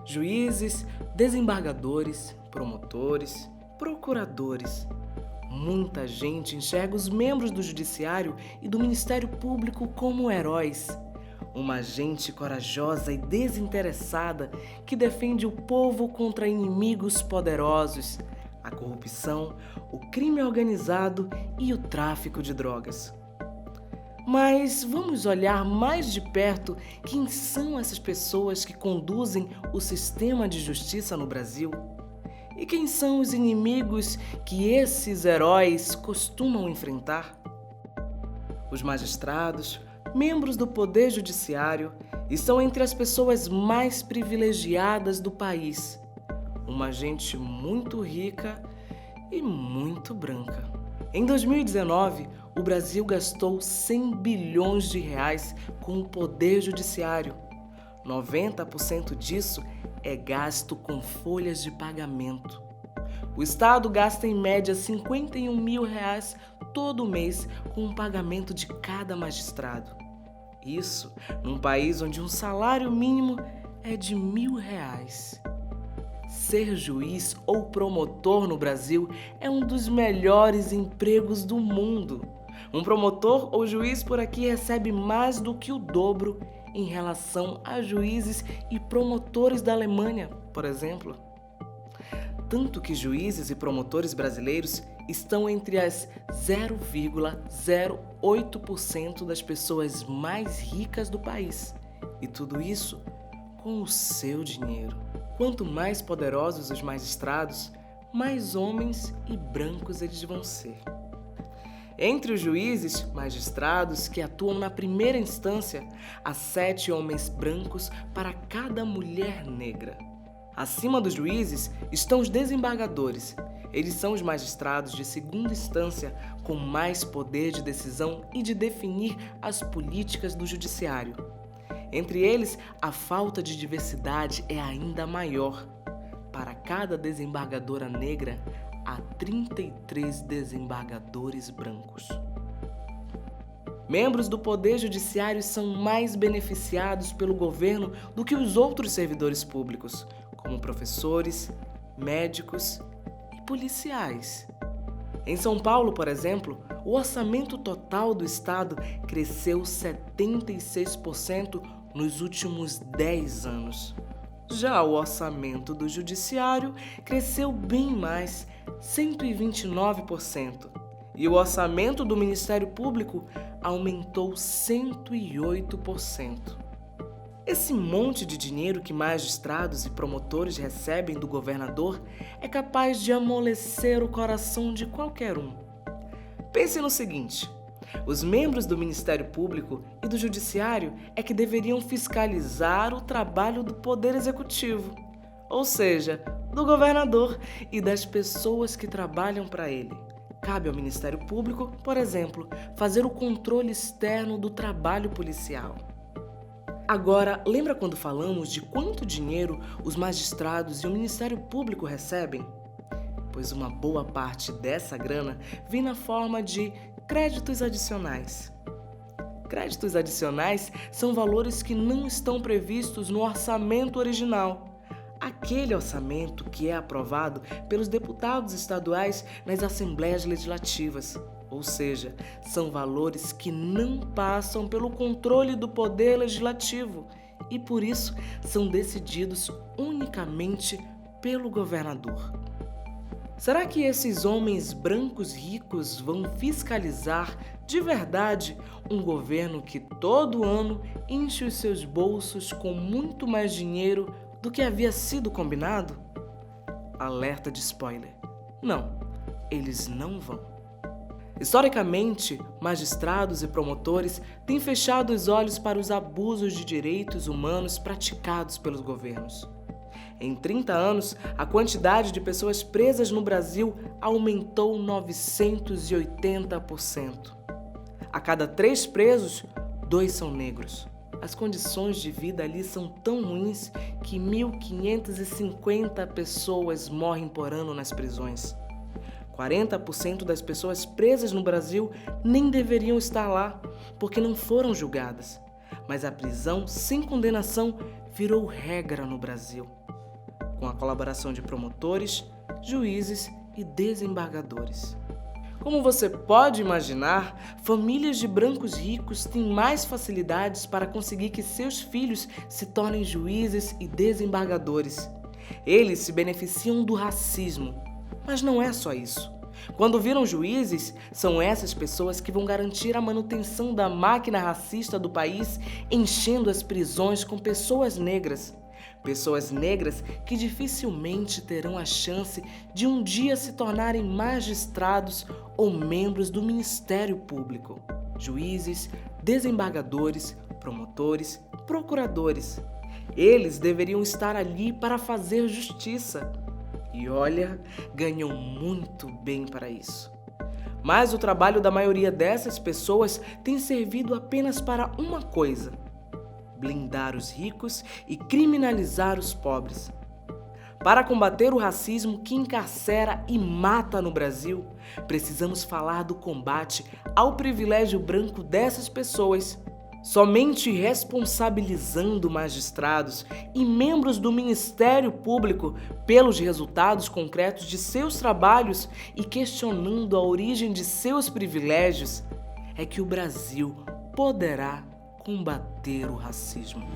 juízes, desembargadores, promotores, procuradores. Muita gente enxerga os membros do Judiciário e do Ministério Público como heróis. Uma gente corajosa e desinteressada que defende o povo contra inimigos poderosos, a corrupção, o crime organizado e o tráfico de drogas. Mas vamos olhar mais de perto quem são essas pessoas que conduzem o sistema de justiça no Brasil? E quem são os inimigos que esses heróis costumam enfrentar? Os magistrados, membros do Poder Judiciário, estão entre as pessoas mais privilegiadas do país. Uma gente muito rica e muito branca. Em 2019, o Brasil gastou 100 bilhões de reais com o Poder Judiciário. 90% disso é gasto com folhas de pagamento. O Estado gasta em média 51 mil reais todo mês com o pagamento de cada magistrado. Isso num país onde um salário mínimo é de R$1.000. Ser juiz ou promotor no Brasil é um dos melhores empregos do mundo. Um promotor ou juiz por aqui recebe mais do que o dobro em relação a juízes e promotores da Alemanha, por exemplo. Tanto que juízes e promotores brasileiros estão entre as 0,08% das pessoas mais ricas do país. E tudo isso com o seu dinheiro. Quanto mais poderosos os magistrados, mais homens e brancos eles vão ser. Entre os juízes, magistrados que atuam na primeira instância, há 7 homens brancos para cada mulher negra. Acima dos juízes estão os desembargadores. Eles são os magistrados de segunda instância com mais poder de decisão e de definir as políticas do judiciário. Entre eles, a falta de diversidade é ainda maior. Para cada desembargadora negra, há 33 desembargadores brancos. Membros do Poder Judiciário são mais beneficiados pelo governo do que os outros servidores públicos, como professores, médicos e policiais. Em São Paulo, por exemplo, o orçamento total do Estado cresceu 76% nos últimos 10 anos. Já o orçamento do Judiciário cresceu bem mais, 129%. E o orçamento do Ministério Público aumentou 108%. Esse monte de dinheiro que magistrados e promotores recebem do governador é capaz de amolecer o coração de qualquer um. Pense no seguinte: os membros do Ministério Público e do Judiciário é que deveriam fiscalizar o trabalho do Poder Executivo, ou seja, do governador e das pessoas que trabalham para ele. Cabe ao Ministério Público, por exemplo, fazer o controle externo do trabalho policial. Agora, lembra quando falamos de quanto dinheiro os magistrados e o Ministério Público recebem? Pois uma boa parte dessa grana vem na forma de créditos adicionais. Créditos adicionais são valores que não estão previstos no orçamento original. Aquele orçamento que é aprovado pelos deputados estaduais nas assembleias legislativas. Ou seja, são valores que não passam pelo controle do Poder Legislativo e, por isso, são decididos unicamente pelo governador. Será que esses homens brancos ricos vão fiscalizar de verdade um governo que todo ano enche os seus bolsos com muito mais dinheiro do que havia sido combinado? Alerta de spoiler. Não, eles não vão. Historicamente, magistrados e promotores têm fechado os olhos para os abusos de direitos humanos praticados pelos governos. Em 30 anos, a quantidade de pessoas presas no Brasil aumentou 980%. A cada 3 presos, 2 são negros. As condições de vida ali são tão ruins que 1.550 pessoas morrem por ano nas prisões. 40% das pessoas presas no Brasil nem deveriam estar lá, porque não foram julgadas. Mas a prisão sem condenação virou regra no Brasil. com a colaboração de promotores, juízes e desembargadores. Como você pode imaginar, famílias de brancos ricos têm mais facilidades para conseguir que seus filhos se tornem juízes e desembargadores. Eles se beneficiam do racismo, mas não é só isso. Quando viram juízes, são essas pessoas que vão garantir a manutenção da máquina racista do país, enchendo as prisões com pessoas negras. Pessoas negras que dificilmente terão a chance de um dia se tornarem magistrados ou membros do Ministério Público. Juízes, desembargadores, promotores, procuradores. Eles deveriam estar ali para fazer justiça. E olha, ganham muito bem para isso. Mas o trabalho da maioria dessas pessoas tem servido apenas para uma coisa: blindar os ricos e criminalizar os pobres. Para combater o racismo que encarcera e mata no Brasil, precisamos falar do combate ao privilégio branco dessas pessoas. Somente responsabilizando magistrados e membros do Ministério Público pelos resultados concretos de seus trabalhos e questionando a origem de seus privilégios é que o Brasil poderá combater o racismo.